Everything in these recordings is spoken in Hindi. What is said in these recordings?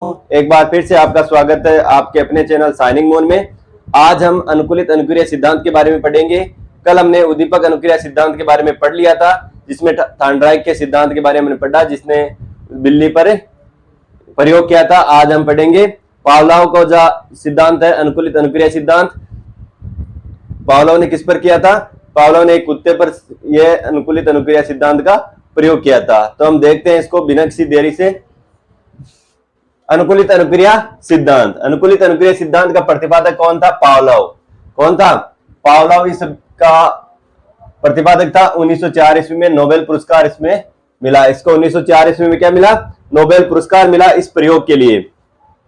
एक बार फिर से आपका स्वागत है आपके अपने चैनल साइनिंग मोन में। आज हम अनुकूलित अनुक्रिया सिद्धांत के बारे में पढ़ेंगे। कल हमने उद्दीपक अनुक्रिया सिद्धांत के बारे में पढ़ लिया था, जिसमें थॉर्नडाइक के सिद्धांत के बारे में हमने पढ़ा, जिसने बिल्ली पर प्रयोग किया था। आज हम पढ़ेंगे पावलोव का जो सिद्धांत है, अनुकूलित अनुक्रिया सिद्धांत। पावलोव ने किस पर किया था? पावलोव ने एक कुत्ते पर यह अनुकूलित अनुक्रिया सिद्धांत का प्रयोग किया था। तो हम देखते हैं इसको बिना किसी देरी से। अनुकूलित अनुक्रिया सिद्धांत। अनुकूलित अनुक्रिया सिद्धांत का प्रतिपादक कौन था? पावलोव। कौन था? पावलोव इसका प्रतिपादक था। 1904 ईस्वी में नोबेल पुरस्कार इसमें मिला। इसको 1904 ईस्वी में क्या मिला? नोबेल पुरस्कार मिला इस प्रयोग के लिए।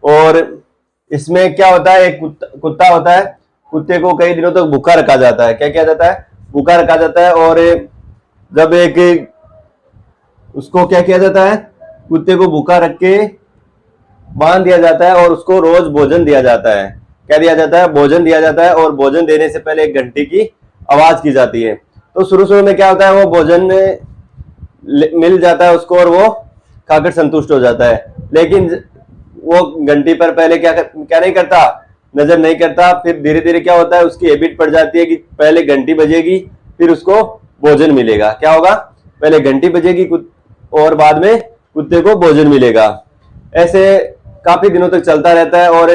और इसमें क्या होता है, एक कुत्ता होता है, कुत्ते को कई दिनों तक भूखा रखा जाता है। क्या किया जाता है? भूखा रखा जाता है। और जब एक उसको क्या किया जाता है, कुत्ते को भूखा रख के बांध दिया जाता है और उसको रोज भोजन दिया जाता है। क्या दिया जाता है? भोजन दिया जाता है। और भोजन देने से पहले एक घंटी की आवाज की जाती है। तो शुरू में क्या होता है, वो भोजन मिल जाता है उसको और वो खाकर संतुष्ट हो जाता है। लेकिन वो घंटी पर पहले क्या नहीं करता, नजर नहीं करता। फिर धीरे धीरे क्या होता है, उसकी हैबिट पड़ जाती है कि पहले घंटी बजेगी फिर उसको भोजन मिलेगा। क्या होगा? पहले घंटी बजेगी और बाद में कुत्ते को भोजन मिलेगा। ऐसे काफी दिनों तक चलता रहता है। और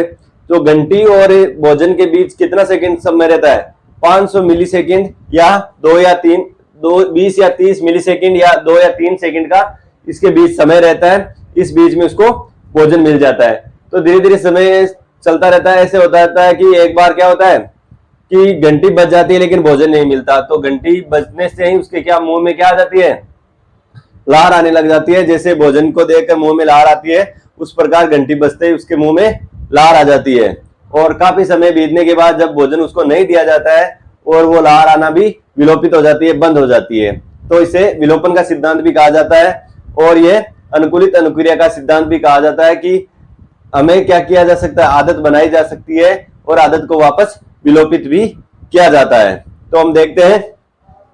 जो घंटी और भोजन के बीच कितना सेकंड समय रहता है? 500 मिली सेकेंड या 20 या 30 मिली सेकेंड या 2 या 3 सेकेंड का इसके बीच समय रहता है। इस बीच में उसको भोजन मिल जाता है। तो धीरे धीरे समय चलता रहता है। ऐसे होता रहता है कि एक बार क्या होता है कि घंटी बज जाती है लेकिन भोजन नहीं मिलता। तो घंटी बजने से ही उसके क्या मुंह में क्या आ जाती है? लार आने लग जाती है। जैसे भोजन को देखकर मुंह में लार आती है, उस प्रकार घंटी बजते ही उसके मुंह में लार आ जाती है। और काफी समय बीतने के बाद जब भोजन उसको नहीं दिया जाता है और वो लार आना भी विलोपित हो जाती है, बंद हो जाती है। तो इसे विलोपन का सिद्धांत भी कहा जाता है। और ये अनुकूलित अनुक्रिया का सिद्धांत भी कहा जाता है कि हमें क्या किया जा सकता है, आदत बनाई जा सकती है और आदत को वापस विलोपित भी किया जाता है। तो हम देखते हैं,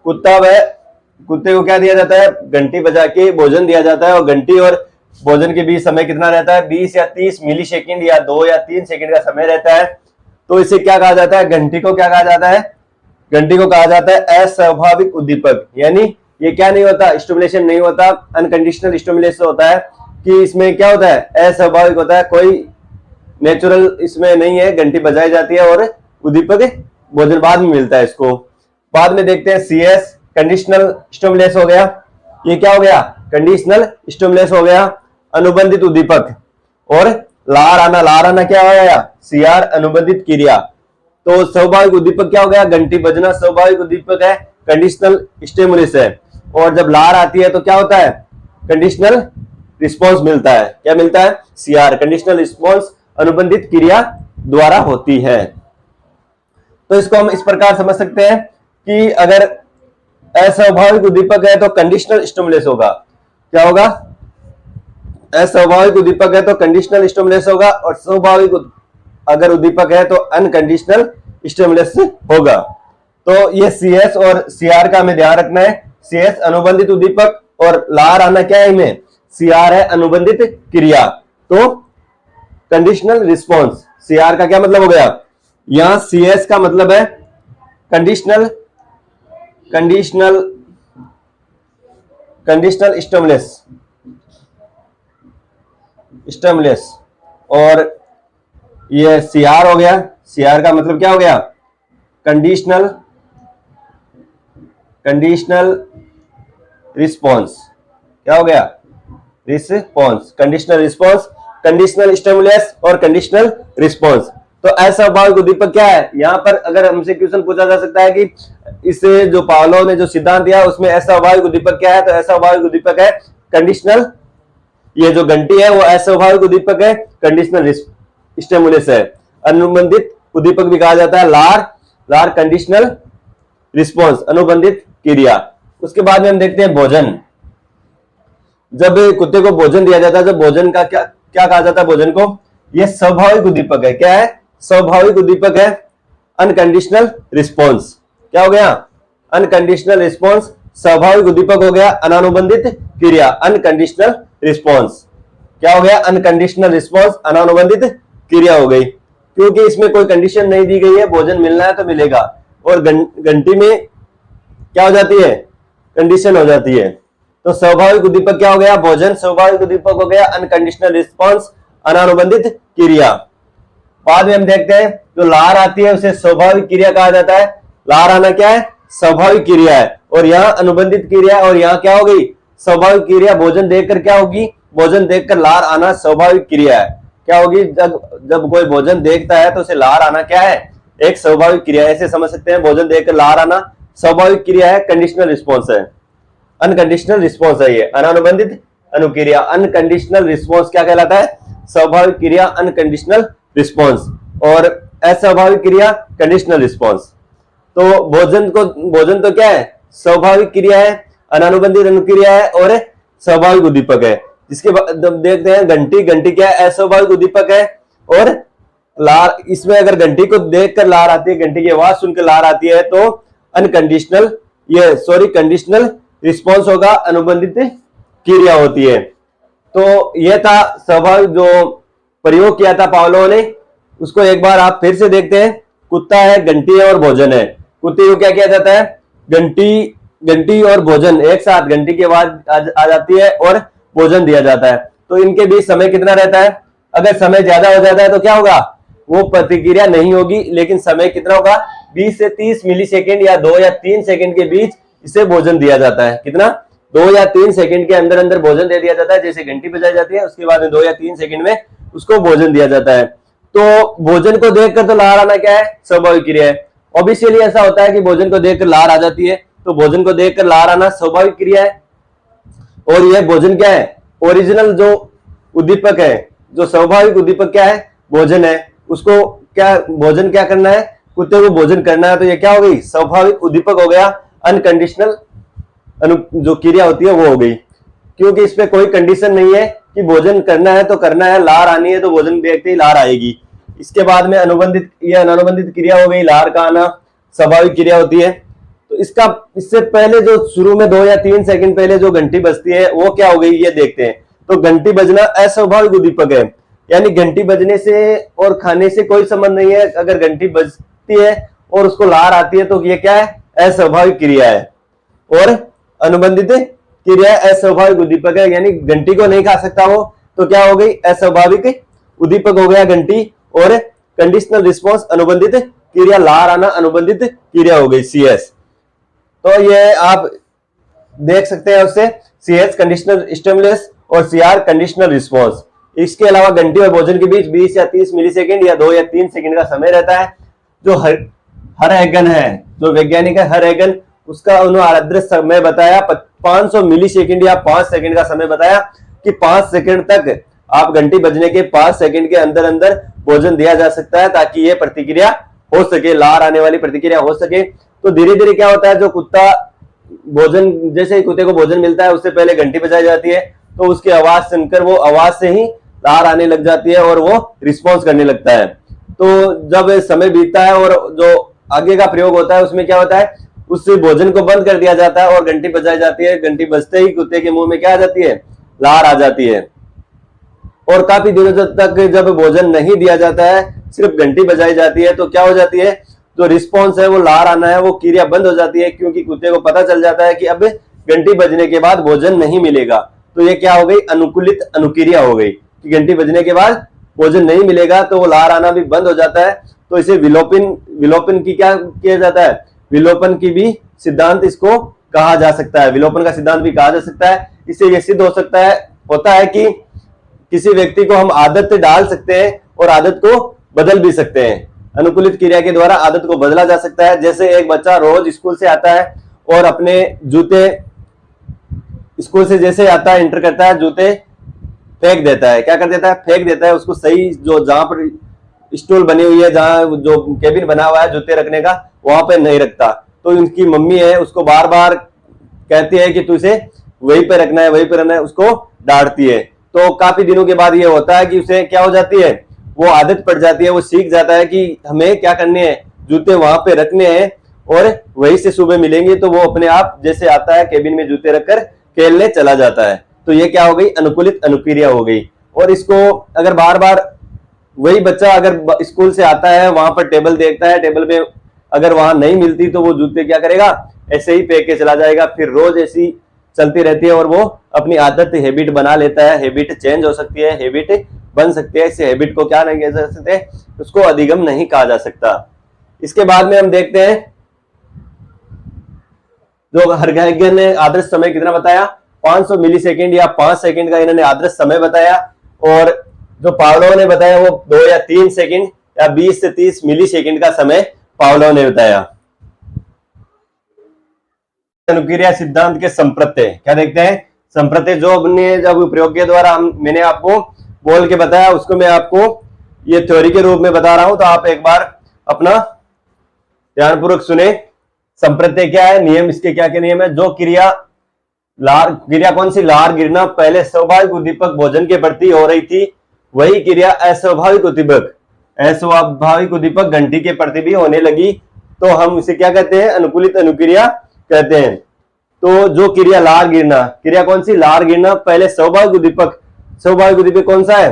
कुत्ते को क्या दिया जाता है? घंटी बजा के भोजन दिया जाता है। और घंटी और भोजन के बीच समय कितना रहता है? 20 या 30 मिली सेकेंड या 2 या 3 सेकेंड का समय रहता है। तो इसे क्या कहा जाता है? घंटी को क्या कहा जाता है? घंटी को कहा जाता है अस्वाभाविक उद्दीपक। यानी ये क्या नहीं होता, स्टिमुलेशन नहीं होता, अनकंडीशनल स्टिमुलेशन होता है। कि इसमें क्या होता है? अस्वाभाविक होता है, कोई नेचुरल इसमें नहीं है। घंटी बजाई जाती है और उद्दीपक भोजन बाद में मिलता है इसको। बाद में देखते हैं CS, कंडीशनल स्टिमुलेस हो गया। ये क्या हो गया? कंडीशनल स्टिमुलेस हो गया। अनुबंधित उद्दीपक और लार आना क्या हो गया? CR, अनुबंधित क्रिया। तो स्वाभाविक उद्दीपक क्या हो गया? घंटी बजना स्वाभाविक उद्दीपक है, कंडीशनल स्टिमुलस है। और जब लार आती है तो क्या होता है? कंडीशनल रिस्पॉन्स मिलता है। क्या मिलता है? CR, कंडीशनल रिस्पॉन्स अनुबंधित क्रिया द्वारा होती है। तो इसको हम इस प्रकार समझ सकते हैं कि अगर अस्वाभाविक उद्दीपक है तो कंडीशनल स्टिमुलस होगा। क्या होगा? अस्वाभाविक उद्दीपक है तो कंडीशनल स्टिमुलस होगा। और स्वाभाविक अगर उद्दीपक है तो अनकंडीशनल स्टिमुलस होगा। तो ये CS और CR का हमें ध्यान रखना है। CS अनुबंधित उद्दीपक और लार आना क्या है इनमें? CR है, अनुबंधित क्रिया। तो कंडीशनल रिस्पॉन्स, CR का क्या मतलब हो गया? यहां CS का मतलब है कंडीशनल स्टिमुलस। और ये CR हो गया। CR का मतलब क्या हो गया? Conditional response. क्या हो गया? Response, conditional response, conditional stimulus और कंडीशनल रिस्पॉन्स। तो अस्वाभाविक उद्दीपक क्या है? यहां पर अगर हमसे क्वेश्चन पूछा जा सकता है कि इसे जो पावलोव ने जो सिद्धांत दिया उसमें अस्वाभाविक उद्दीपक क्या है, तो अस्वाभाविक उद्दीपक है कंडीशनल। ये जो घंटी है वो अस्वाभाविक उद्दीपक है, कंडीशनल स्टिमुलस है। अनुबंधित उद्दीपक भी कहा जाता है लार कंडीशनल रिस्पॉन्स, अनुबंधित क्रिया। उसके बाद में हम देखते हैं भोजन। जब कुत्ते को भोजन दिया जाता है, जब भोजन का क्या कहा जाता है? भोजन को यह स्वाभाविक उद्दीपक है। क्या है? स्वाभाविक उद्दीपक है, अनकंडीशनल रिस्पॉन्स। क्या हो गया? Unconditional response. स्वाभाविक उद्दीपक हो गया, अनानुबंधित क्रिया, अनकंडीशनल रिस्पॉन्स। क्या हो गया, अनकंडीशनल रिस्पॉन्स, अनानुबंधित क्रिया हो गई, क्योंकि इसमें कोई कंडीशन नहीं दी गई है, भोजन मिलना है तो मिलेगा। और घंटी में क्या हो जाती है, कंडीशन हो जाती है। तो स्वाभाविक उद्दीपक क्या हो गया, भोजन। स्वाभाविक उद्दीपक हो गया अनकंडीशनल रिस्पॉन्स, अनानुबंधित क्रिया। बाद में हम देखते हैं जो लार आती है उसे स्वाभाविक क्रिया कहा जाता है। लार आना क्या है, स्वाभाविक क्रिया है। और यहाँ अनुबंधित क्रिया, और यहाँ क्या हो गई, स्वाभाविक क्रिया। भोजन देखकर क्या होगी, भोजन देखकर लार आना स्वाभाविक क्रिया है। क्या होगी, जब कोई भोजन देखता है तो उसे लार आना क्या है, एक स्वाभाविक क्रिया। ऐसे समझ सकते हैं, भोजन देखकर लार आना स्वाभाविक क्रिया है, कंडीशनल रिस्पॉन्स है, अनकंडीशनल रिस्पॉन्स है ये, अनानुबंधित अनुक्रिया। अनकंडीशनल रिस्पॉन्स क्या कहलाता है, स्वाभाविक क्रिया अनकंडीशनल रिस्पॉन्स, और अस्वाभाविक क्रिया कंडीशनल रिस्पॉन्स। तो भोजन तो क्या है, स्वाभाविक क्रिया है, अनानुबंधित अनुक्रिया है और स्वाभाविक उद्दीपक है। इसके बाद देखते हैं घंटी। घंटी क्या है, अस्वाभाविक उद्दीपक है। और लार, इसमें अगर घंटी को देखकर लार आती है, घंटी की आवाज सुनकर लार आती है, तो अनकंडीशनल कंडीशनल रिस्पॉन्स होगा, अनुबंधित क्रिया होती है। तो यह था स्वाभाविक जो प्रयोग किया था पावलोव ने, उसको एक बार आप फिर से देखते हैं। कुत्ता है, घंटी है और भोजन है। कुत्ते को क्या किया जाता है, घंटी और भोजन एक साथ, घंटी की आवाज आ जाती है और भोजन दिया जाता है। तो इनके बीच समय कितना रहता है, अगर समय ज्यादा हो जाता है तो क्या होगा, वो प्रतिक्रिया नहीं होगी, लेकिन समय कितना होगा, 20 से 30 मिली सेकेंड या 2 या 3 सेकेंड के बीच इसे भोजन दिया जाता है। कितना, 2 या 3 सेकेंड के अंदर अंदर भोजन दे दिया जाता है। जैसे घंटी बजाई जाती है, उसके बाद में 2 या 3 सेकेंड में उसको भोजन दिया जाता है। तो भोजन को देखकर तो लार आना क्या है, स्वाभाविक क्रिया है। ऑब्वियसली ऐसा होता है कि भोजन को देखकर लार आ जाती है, तो भोजन को देखकर लार आना स्वाभाविक क्रिया है। और यह भोजन क्या है, ओरिजिनल जो उद्दीपक है, जो स्वाभाविक उद्दीपक क्या है, भोजन है। उसको क्या, भोजन क्या करना है, कुत्ते को भोजन करना है, तो ये क्या हो गई, स्वाभाविक उद्दीपक हो गया। अनकंडीशनल जो क्रिया होती है वो हो गई, क्योंकि इसमें कोई कंडीशन नहीं है कि भोजन करना है तो करना है, लार आनी है तो भोजन देखते ही लार आएगी। इसके बाद में अनुबंधित या अनानुबंधित क्रिया हो गई, लार का आना स्वाभाविक क्रिया होती है। तो इससे पहले जो शुरू में 2 या 3 सेकंड पहले जो घंटी बजती है वो क्या हो गई, ये देखते हैं। तो घंटी बजना अस्वाभाविक उद्दीपक है, यानी घंटी बजने से और खाने से कोई संबंध नहीं है। अगर घंटी बजती है और उसको लार आती है तो ये क्या है, अस्वाभाविक क्रिया है। और अनुबंधित क्रिया अस्वाभाविक उद्दीपक है, यानी घंटी को नहीं खा सकता वो, तो क्या हो गई, अस्वाभाविक उद्दीपक हो गया घंटी। और कंडीशनल रिस्पॉन्स अनुबंधित क्रिया, लार आना अनुबंधित क्रिया हो गई, CS। तो ये आप देख सकते हैं उससे, CS कंडीशनल स्टिमुलस और CR कंडीशनल रिस्पॉन्स। इसके अलावा घंटी और भोजन के बीच 20 या 30 मिलीसेकंड या 2 या 3 सेकंड का समय रहता है। जो हरएगन है, जो वैज्ञानिक है हरएगन, उसका उन्होंने आदर्श समय बताया 500 मिलीसेकंड या 5 सेकंड का समय बताया, कि 5 सेकंड तक आप घंटी बजने के 5 सेकंड के अंदर अंदर भोजन दिया जा सकता है, ताकि ये प्रतिक्रिया हो सके, लार आने वाली प्रतिक्रिया हो सके। तो धीरे धीरे क्या होता है, जो कुत्ता भोजन, जैसे ही कुत्ते को भोजन मिलता है उससे पहले घंटी बजाई जाती है, तो उसकी आवाज सुनकर वो आवाज से ही लार आने लग जाती है और वो रिस्पॉन्स करने लगता है। तो जब समय बीतता है और जो आगे का प्रयोग होता है उसमें क्या होता है, उस भोजन को बंद कर दिया जाता है और घंटी बजाई जाती है। घंटी बजते ही कुत्ते के मुंह में क्या आ जाती है, लार आ जाती है। और काफी दिनों तक जब भोजन नहीं दिया जाता है, सिर्फ घंटी बजाई जाती है, तो क्या हो जाती है, जो रिस्पॉन्स है वो लार आना है, वो क्रिया बंद हो जाती है, क्योंकि कुत्ते को पता चल जाता है कि अब घंटी बजने के बाद भोजन नहीं मिलेगा। तो ये क्या हो गई, अनुकूलित अनुक्रिया हो गई, कि घंटी बजने के बाद भोजन नहीं मिलेगा, तो वो लार आना भी बंद हो जाता है। तो इसे विलोपन की क्या किया जाता है, विलोपन की भी सिद्धांत इसको कहा जा सकता है, विलोपन का सिद्धांत भी कहा जा सकता है। इससे यह सिद्ध हो सकता है, होता है कि किसी व्यक्ति को हम आदत डाल सकते हैं और आदत को बदल भी सकते हैं। अनुकूलित क्रिया के द्वारा आदत को बदला जा सकता है। जैसे एक बच्चा रोज स्कूल से आता है और अपने जूते, स्कूल से जैसे आता है, इंटर करता है, जूते फेंक देता है। क्या कर देता है, फेंक देता है। उसको सही जो जहां पर स्टूल बनी हुई है, जहां जो केबिन बना हुआ है जूते रखने का, वहां पे नहीं रखता। तो उनकी मम्मी है उसको बार बार कहती है कि तू इसे वहीं पे रखना है, वहीं पे रखना है, उसको डांटती है। तो काफी दिनों के बाद ये होता है कि उसे क्या हो जाती है, वो आदत पड़ जाती है, वो सीख जाता है कि हमें क्या करने हैं, जूते वहां पे रखने हैं और वहीं से सुबह मिलेंगे। तो वो अपने आप जैसे आता है केबिन में जूते रखकर खेलने चला जाता है। तो ये क्या हो गई, अनुकूलित अनुक्रिया हो गई। और इसको अगर बार बार वही बच्चा अगर स्कूल से आता है, वहां पर टेबल देखता है, टेबल पे अगर वहां नहीं मिलती तो वो जूते क्या करेगा, ऐसे ही फेंक के चला जाएगा। फिर रोज ऐसी चलती रहती है और वो अपनी आदत हैबिट बना लेता है। हैबिट चेंज हो सकती है, हैबिट बन सकती है। इस हैबिट को क्या नहीं कह सकते, उसको अधिगम नहीं कहा जा सकता। इसके बाद में हम देखते हैं जो हर्षग्य ने आदर्श समय कितना बताया, 500 मिली सेकेंड या 5 सेकेंड का इन्होंने आदर्श समय बताया। और जो पावलोव ने बताया वो 2 या 3 सेकेंड या 20 से 30 मिली सेकेंड का समय पावलोव ने बताया। अनुक्रिया सिद्धांत के संप्रत्यय क्या देखते हैं, संप्रत्यय जो हमने जब प्रयोग के द्वारा मैंने आपको बोल के बताया, उसको मैं आपको ये थ्योरी के रूप में बता रहा हूं, तो आप एक बार अपना ध्यानपूर्वक सुने। संप्रत्यय क्या है, नियम इसके क्या क्या नियम है। जो क्रिया कौन सी, लार गिरना पहले स्वाभाविक उद्दीपक भोजन के प्रति हो रही थी, वही क्रिया अस्वाभाविक उद्दीपक घंटी के प्रति भी होने लगी, तो हम इसे क्या कहते हैं, अनुकूलित अनुक्रिया कहते हैं। तो जो क्रिया लार गिरना, क्रिया कौन सी, लार गिरना पहले स्वाभाविक उद्दीपक कौन सा है,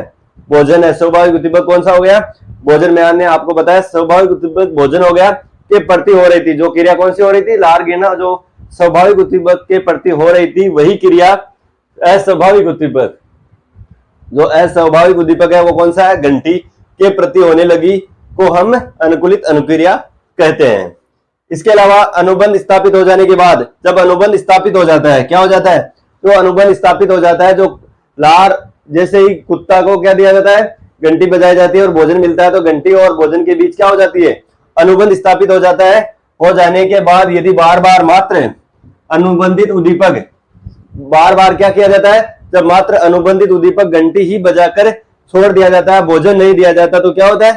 भोजन है। स्वाभाविक उद्दीपक कौन सा हो गया, भोजन। मैंने आपको बताया स्वाभाविक उद्दीपक भोजन हो गया के प्रति हो रही थी। जो क्रिया कौन सी हो रही थी, लार गिरना, जो स्वाभाविक उद्दीपक के प्रति हो रही थी, वही क्रिया अस्वाभाविक उद्दीपक, जो अस्वाभाविक उद्दीपक है वो कौन सा है, घंटी के प्रति होने लगी, को हम अनुकूलित अनुक्रिया कहते हैं। इसके अलावा अनुबंध स्थापित हो जाने के बाद, जब अनुबंध स्थापित हो जाता है, क्या हो जाता है, तो अनुबंध स्थापित हो जाता है, जो लार जैसे ही कुत्ता को क्या दिया जाता है, घंटी बजाई जाती है और भोजन मिलता है, तो घंटी और भोजन के बीच क्या हो जाती है, अनुबंध स्थापित हो जाता है। हो जाने के बाद यदि बार बार मात्र अनुबंधित उद्दीपक, बार बार क्या किया जाता है, जब मात्र अनुबंधित उद्दीपक घंटी ही बजाकर छोड़ दिया जाता है, भोजन नहीं दिया जाता, तो क्या होता है,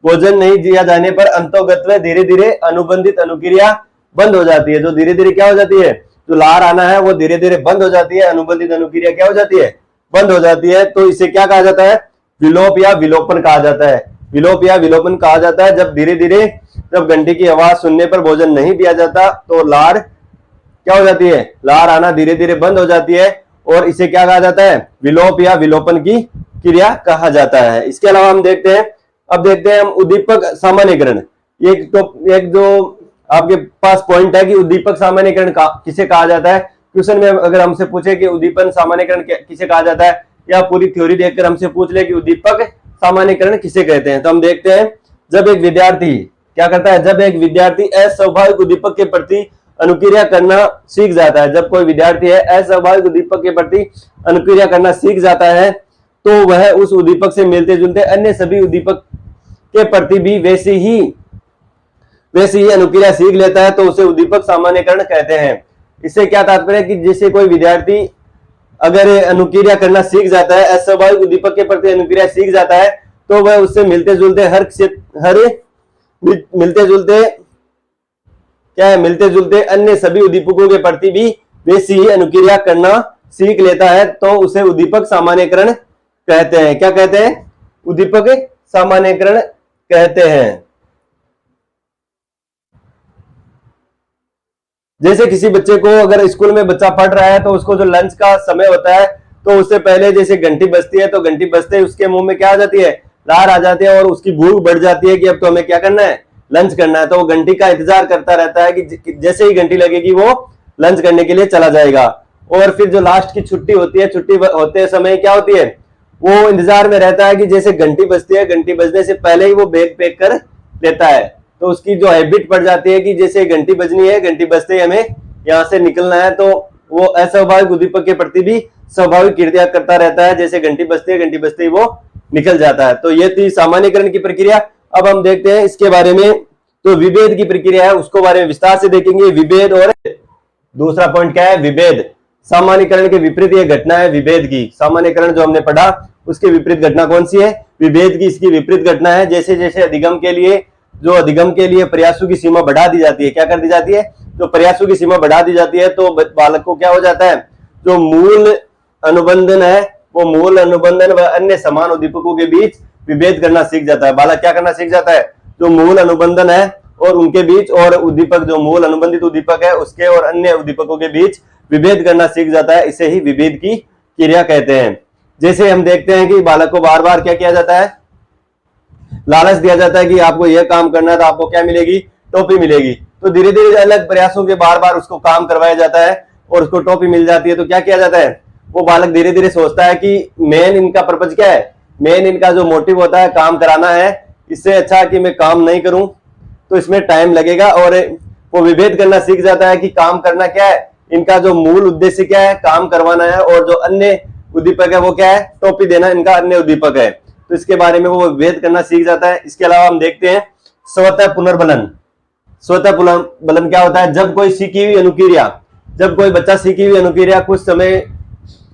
भोजन नहीं दिया जाने पर अंतोगत्व धीरे धीरे अनुबंधित अनुक्रिया बंद हो जाती है। जो धीरे धीरे क्या हो जाती है, जो लार आना है वो धीरे धीरे बंद हो जाती है, अनुबंधित अनुक्रिया क्या हो जाती है, बंद हो जाती है। तो इसे क्या कहा जाता है, विलोप या विलोपन कहा जाता है। विलोप या विलोपन कहा जाता है जब धीरे धीरे, जब घंटी की आवाज सुनने पर भोजन नहीं दिया जाता, तो लार क्या हो जाती है, लार आना धीरे धीरे बंद हो जाती है, और इसे क्या कहा जाता है, विलोप या विलोपन की क्रिया कहा जाता है। इसके अलावा हम देखते हैं, अब देखते हैं हम उद्दीपक सामान्यकरण। एक जो आपके पास पॉइंट है कि उद्दीपक सामान्यकरण किसे कहा जाता है। क्वेश्चन में अगर हमसे पूछे कि उद्दीपन सामान्यकरण किसे कहा जाता है, या पूरी थ्योरी देखकर हमसे पूछ ले कि उद्दीपक सामान्यकरण किसे कहते हैं, तो हम देखते हैं जब एक विद्यार्थी क्या करता है, जब एक विद्यार्थी अस्वाभाविक उद्दीपक के प्रति अनुक्रिया करना सीख जाता है, जब कोई विद्यार्थी है अस्वाभाविक उद्दीपक के प्रति अनुक्रिया करना सीख जाता है, तो वह उस उद्दीपक से मिलते जुलते अन्य सभी उद्दीपक के प्रति भी वैसी ही अनुक्रिया सीख लेता है, तो उसे उद्दीपक सामान्यकरण कहते हैं। इससे क्या तात्पर्य है कि जैसे कोई विद्यार्थी अगर अनुक्रिया करना सीख जाता है, अस्वाभाविक उद्दीपक के प्रति अनुक्रिया सीख जाता है, तो वह उससे मिलते जुलते अन्य सभी उद्दीपकों के प्रति भी वैसी ही अनुक्रिया करना सीख लेता है, तो उसे उद्दीपक सामान्यकरण कहते हैं। क्या कहते हैं, उद्दीपक सामान्यकरण कहते हैं। जैसे किसी बच्चे को, अगर स्कूल में बच्चा पढ़ रहा है, तो उसको जो लंच का समय होता है, तो उससे पहले जैसे घंटी बजती है, तो घंटी बजते ही उसके मुंह में क्या आ जाती है, लार आ जाती है, और उसकी भूख बढ़ जाती है कि अब तो हमें क्या करना है, लंच करना है। तो वो घंटी का इंतजार करता रहता है कि जैसे ही घंटी लगेगी वो लंच करने के लिए चला जाएगा। और फिर जो लास्ट की छुट्टी होती है, छुट्टी होते समय क्या होती है, वो इंतजार में रहता है कि जैसे घंटी बजती है, घंटी बजने से पहले ही वो बैग पैक कर लेता है। तो उसकी जो हैबिट पड़ जाती है कि जैसे घंटी बजनी है, घंटी बजते ही हमें यहाँ से निकलना है, तो वो अस्वाभाविक उद्दीपक के प्रति भी स्वाभाविक क्रिया करता रहता है, जैसे घंटी बजते ही वो निकल जाता है। तो ये थी सामान्यकरण की प्रक्रिया। अब हम देखते हैं इसके बारे में, तो विभेद की प्रक्रिया है, उसको बारे में विस्तार से देखेंगे। विभेद, और दूसरा पॉइंट क्या है, विभेद। सामान्यकरण के विपरीत ये घटना है विभेद की। सामान्यकरण जो हमने पढ़ा उसके विपरीत घटना कौन सी है, विभेद की। इसकी विपरीत घटना है जैसे जैसे अधिगम के लिए प्रयासों की सीमा बढ़ा दी जाती है, क्या कर दी जाती है, जो प्रयासों की सीमा बढ़ा दी जाती है, तो बालक को क्या हो जाता है, जो मूल अनुबंधन है, वो मूल अनुबंधन व अन्य समान उद्दीपकों के बीच विभेद करना सीख जाता है। बालक क्या करना सीख जाता है, जो मूल अनुबंधन है और उनके बीच, और उद्दीपक जो मूल अनुबंधित उद्दीपक है उसके और अन्य उद्दीपकों के बीच विभेद करना सीख जाता है। इसे ही विभेद की क्रिया कहते हैं। जैसे हम देखते हैं कि बालक को बार बार क्या किया जाता है, लालच दिया जाता है कि आपको यह काम करना है तो आपको क्या मिलेगी, टोपी मिलेगी। तो धीरे धीरे अलग प्रयासों के बार बार उसको काम करवाया जाता है और उसको टोपी मिल जाती है। तो क्या किया जाता है, वो बालक धीरे धीरे सोचता है कि मेन इनका पर्पज क्या है, मेन इनका जो मोटिव होता है काम कराना है, इससे अच्छा कि मैं काम नहीं करूं तो इसमें टाइम लगेगा। और वो विभेद करना सीख जाता है कि काम करना क्या है, इनका जो मूल उद्देश्य क्या है, काम करवाना है, और जो अन्य उद्दीपक है वो क्या है, टोपी देना इनका अन्य उद्दीपक है। तो इसके बारे में वो विभेद करना सीख जाता है। इसके अलावा हम देखते हैं स्वतः पुनर्बलन। स्वतः पुनर्बलन क्या होता है, जब कोई सीखी हुई अनुक्रिया, जब कोई बच्चा सीखी हुई अनुक्रिया कुछ समय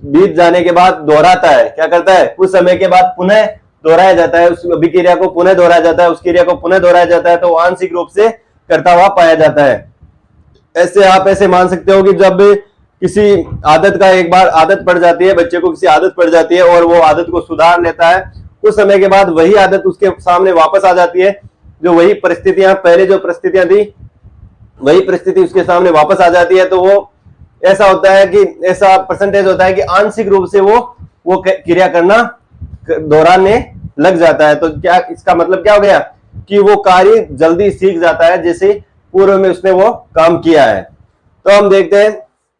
बीत जाने के बाद दोहराता है, क्या करता है, कुछ समय के बाद पुनः दोहराया जाता है, उस अभिक्रिया को पुनः दोहराया जाता है, उस क्रिया को पुनः दोहराया जाता है, तो आंशिक रूप से करता हुआ पाया जाता है। ऐसे आप ऐसे मान सकते हो कि जब किसी आदत का एक बार आदत पड़ जाती है, बच्चे को किसी आदत पड़ जाती है और वो आदत को सुधार लेता है, कुछ समय के बाद वही आदत उसके सामने वापस आ जाती है, जो वही परिस्थितियां, पहले जो परिस्थितियां थी वही परिस्थिति उसके सामने वापस आ जाती है। तो वो ऐसा होता है कि ऐसा परसेंटेज होता है कि आंशिक रूप से वो क्रिया करना दोहराने लग जाता है। तो क्या इसका मतलब क्या हो गया कि वो कार्य जल्दी सीख जाता है जैसे पूर्व में उसने वो काम किया है। तो हम देखते हैं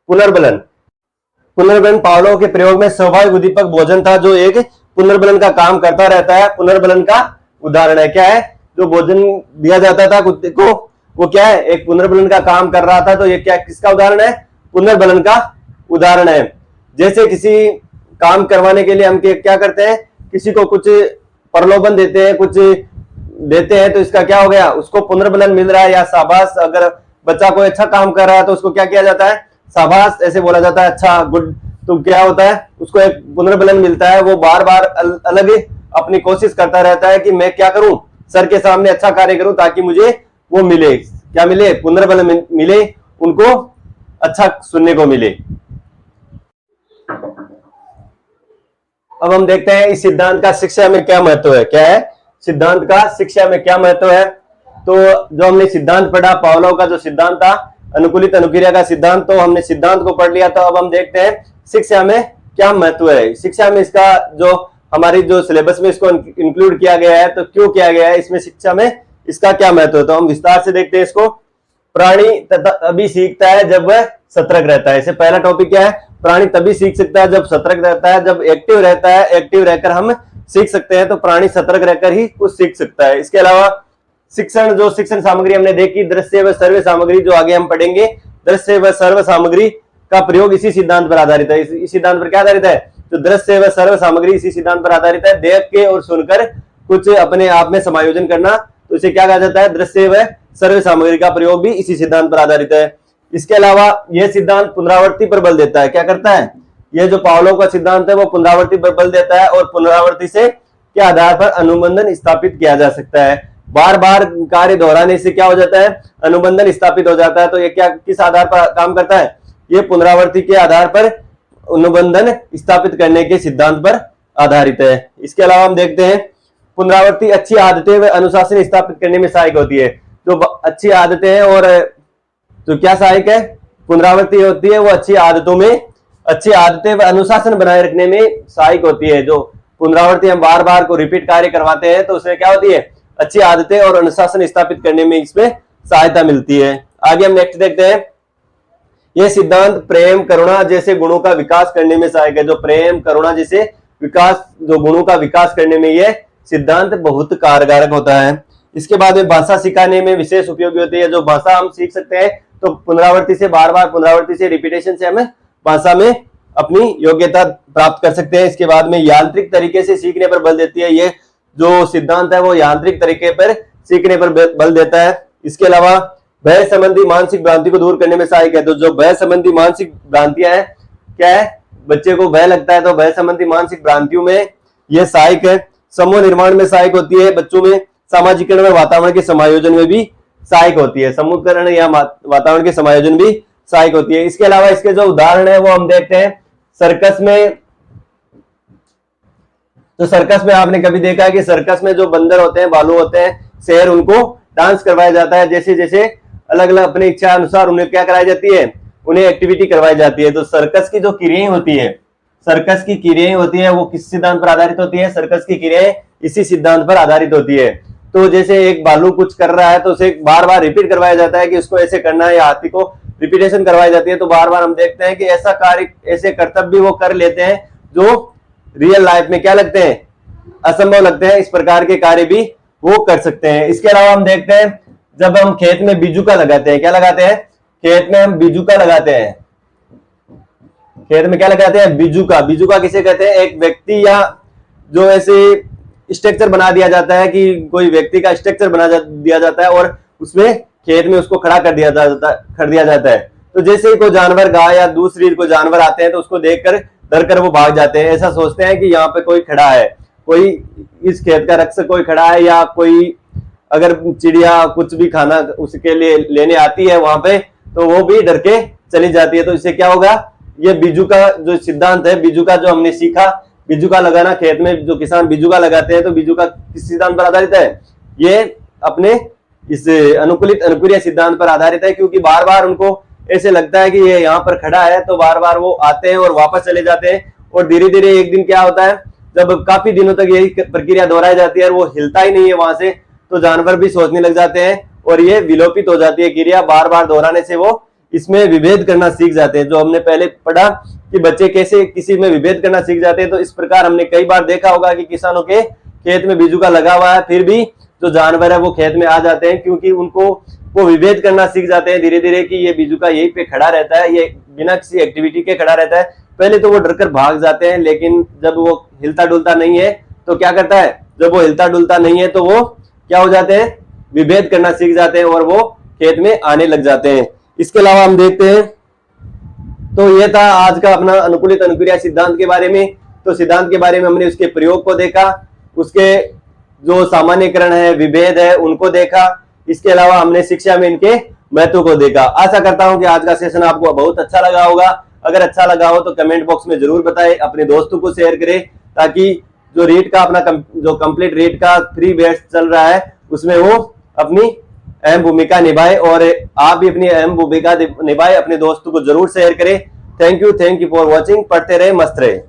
पुनर्बलन। पुनर्बलन पावलोव के प्रयोग में स्वाभाविक उद्दीपक भोजन था, जो एक पुनर्बलन का काम करता रहता है। पुनर्बलन का उदाहरण है क्या है, जो भोजन दिया जाता था कुत्ते को, वो क्या है, एक पुनर्बलन का काम कर रहा था। तो ये क्या, किसका उदाहरण है, पुनर्बलन का उदाहरण है। जैसे किसी काम करवाने के लिए हम क्या करते हैं, किसी को कुछ प्रलोभन देते हैं, कुछ देते हैं, तो इसका क्या हो गया, उसको पुनर्बलन मिल रहा है या शाबाश। अगर बच्चा कोई अच्छा काम कर रहा है तो उसको क्या किया जाता है, शाबाश ऐसे बोला जाता है, अच्छा गुड। तो क्या होता है, उसको एक पुनर्बलन मिलता है, वो बार बार अलग अपनी कोशिश करता रहता है कि मैं क्या करूं, सर के सामने अच्छा कार्य करूं ताकि मुझे वो मिले, क्या मिले, पुनर्बलन मिले, उनको अच्छा सुनने को मिले। अब हम देखते हैं इस सिद्धांत का शिक्षा में क्या महत्व है। क्या है, सिद्धांत का शिक्षा में क्या महत्व है। तो जो हमने सिद्धांत पढ़ा, पावलोव का जो सिद्धांत था, अनुकूलित अनुक्रिया का सिद्धांत, तो हमने सिद्धांत को पढ़ लिया। तो अब हम देखते हैं शिक्षा में क्या महत्व है। शिक्षा में इसका जो हमारी जो सिलेबस में इसको इंक्लूड किया गया है, तो क्यों किया गया है, इसमें शिक्षा में इसका क्या महत्व है, तो हम विस्तार से देखते हैं इसको। प्राणी तभी सीखता है जब वह सतर्क रहता है। इसे पहला टॉपिक क्या है, प्राणी तभी सीख सकता है जब सतर्क रहता है, जब एक्टिव रहता है, एक्टिव रहकर हम सीख सकते हैं। तो प्राणी सतर्क रहकर ही कुछ सीख सकता है। इसके अलावा शिक्षण, जो शिक्षण सामग्री हमने देखी, दृश्य व सर्व सामग्री, जो आगे हम पढ़ेंगे, दृश्य व सर्व सामग्री का प्रयोग इसी सिद्धांत पर आधारित है। इस सिद्धांत पर क्या आधारित है, तो दृश्य व सर्व सामग्री इसी सिद्धांत पर आधारित है। देख के और सुनकर कुछ अपने आप में समायोजन करना, तो इसे क्या कहा जाता है, दृश्य व सर्व सामग्री का प्रयोग भी इसी सिद्धांत पर आधारित है। इसके अलावा यह सिद्धांत पुनरावृत्ति पर बल देता है। क्या करता है, यह जो पावलोव का सिद्धांत है वो पुनरावृत्ति पर बल देता है, और पुनरावृत्ति से के आधार पर अनुबंधन स्थापित किया जा सकता है। बार बार कार्य दोहराने से क्या हो जाता है, अनुबंधन स्थापित हो जाता है। तो ये क्या, किस आधार पर काम करता है, ये पुनरावृत्ति के आधार पर अनुबंधन स्थापित करने के सिद्धांत पर आधारित है। इसके अलावा हम देखते हैं पुनरावृत्ति अच्छी आदतें व अनुशासन स्थापित करने में सहायक होती है। जो अच्छी आदतें हैं और तो क्या सहायक है, पुनरावृत्ति होती है वो अच्छी आदतों में, अच्छी आदतें व अनुशासन बनाए रखने में सहायक होती है। जो पुनरावृत्ति हम बार बार को रिपीट कार्य करवाते हैं तो उसमें क्या होती है, अच्छी आदतें और अनुशासन स्थापित करने में इसमें सहायता मिलती है। आगे हम नेक्स्ट देखते हैं, यह सिद्धांत प्रेम करुणा जैसे गुणों का विकास करने में सहायक है। जो प्रेम करुणा जैसे विकास, जो गुणों का विकास करने में यह सिद्धांत बहुत कारगर होता है। इसके बाद में भाषा सिखाने में विशेष उपयोगी होती है। जो भाषा हम सीख सकते हैं तो पुनरावृत्ति से, बार बार पुनरावृत्ति से, रिपीटेशन से हमें भाषा में अपनी योग्यता प्राप्त कर सकते हैं। इसके बाद में यांत्रिक तरीके से सीखने पर बल देती है। ये जो सिद्धांत है वो यांत्रिक तरीके पर सीखने पर बल देता है। इसके अलावा भय संबंधी मानसिक भ्रांति को दूर करने में सहायक है। तो जो भय संबंधी मानसिक भ्रांतियां हैं, क्या है, बच्चे को भय लगता है तो भय संबंधी मानसिक भ्रांतियों में यह सहायक है। समूह निर्माण में सहायक होती है, बच्चों में सामाजिकरण व वातावरण के समायोजन में भी सहायक होती है। समूहकरण या वातावरण के समायोजन भी सहायक होती है। इसके अलावा इसके जो उदाहरण है वो हम देखते हैं सर्कस में। तो सर्कस में आपने कभी देखा है कि सर्कस में जो बंदर होते हैं, भालू होते हैं, शेर, उनको डांस करवाया जाता है। जैसे जैसे अलग अलग अपनी इच्छा अनुसार उन्हें क्या कराई जाती है, उन्हें एक्टिविटी करवाई जाती है। तो सर्कस की जो क्रियाएं होती है, सर्कस की क्रियाएं होती है वो किस सिद्धांत पर आधारित होती है? सर्कस की क्रियाएं इसी सिद्धांत पर आधारित होती है। तो जैसे एक भालू कुछ कर रहा है तो उसे बार बार रिपीट करवाया जाता है कि उसको ऐसे करना है, या हाथी को रिपीटेशन करवाई जाती है, तो बार बार हम देखते हैं कि ऐसा कार्य, ऐसे कर्तव्य वो कर लेते हैं जो रियल लाइफ में क्या लगते हैं? असंभव लगते हैं। इस प्रकार के कार्य भी वो कर सकते हैं। इसके अलावा हम देखते हैं जब हम खेत में बीजुका लगाते हैं, क्या लगाते हैं? खेत में हम बीजुका लगाते हैं। खेत में क्या लगाते हैं? बीजुका। बीजुका किसे कहते हैं? एक व्यक्ति या जो ऐसे स्ट्रक्चर बना दिया जाता है कि कोई व्यक्ति का स्ट्रक्चर बना दिया जाता है और उसमें खेत में उसको खड़ा कर दिया जाता है। तो जैसे ही कोई जानवर, गाय या दूसरी कोई जानवर आते हैं तो उसको देखकर डर कर वो भाग जाते हैं। ऐसा सोचते हैं कि यहाँ पे कोई खड़ा है, कोई इस खेत का रक्षक कोई खड़ा है, या कोई अगर चिड़िया कुछ भी खाना उसके लिए लेने आती है वहां पे, तो वो भी डर के चली जाती है। तो इससे क्या होगा? ये बीजुका जो सिद्धांत है, बीजुका जो हमने सीखा, बीजुका लगाना, खेत में जो किसान बीजुका लगाते हैं तो बीजुका किस सिद्धांत पर आधारित है? ये अपने इस अनुकूलित अनुक्रिया सिद्धांत पर आधारित है, क्योंकि बार बार उनको ऐसे लगता है कि ये यहाँ पर खड़ा है, तो बार बार वो आते हैं और वापस चले जाते हैं। और धीरे धीरे एक दिन क्या होता है, जब काफी दिनों तक यही प्रक्रिया दोहराई जाती है और वो हिलता ही नहीं है वहां से, तो जानवर भी सोचने लग जाते हैं और ये विलोपित हो जाती है क्रिया। बार बार दोहराने से वो इसमें विभेद करना सीख जाते हैं। जो हमने पहले पढ़ा कि बच्चे कैसे किसी में विभेद करना सीख जाते हैं, तो इस प्रकार हमने कई बार देखा होगा कि किसानों के खेत में बीजुका लगा हुआ है, फिर भी जो जानवर है वो खेत में आ जाते हैं, क्योंकि उनको वो विभेद करना सीख जाते हैं धीरे धीरे कि ये बीजुका यहीं पे खड़ा रहता है, ये बिना किसी एक्टिविटी के खड़ा रहता है। पहले तो वो डरकर भाग जाते हैं, लेकिन जब वो हिलता डुलता नहीं है तो क्या करता है? जब वो हिलता डुलता नहीं है तो वो क्या हो जाते हैं? विभेद करना सीख जाते हैं और वो खेत में आने लग जाते हैं। इसके अलावा हम देखते हैं, तो ये था आज का अपना अनुकूलित अनुक्रिया सिद्धांत के बारे में। तो सिद्धांत के बारे में हमने उसके प्रयोग को देखा, उसके जो सामान्यकरण है, विभेद है, उनको देखा। इसके अलावा हमने शिक्षा में इनके महत्व को देखा। आशा करता हूं कि आज का सेशन आपको बहुत अच्छा लगा होगा। अगर अच्छा लगा हो तो कमेंट बॉक्स में जरूर बताएं, अपने दोस्तों को शेयर करें, ताकि जो रीड का अपना जो कंप्लीट रीड का फ्री बैच चल रहा है उसमें वो अपनी अहम भूमिका निभाए, और आप भी अपनी अहम भूमिका निभाए। अपने दोस्तों को जरूर शेयर करें। Thank you for watching. पढ़ते रहे, मस्त रहे।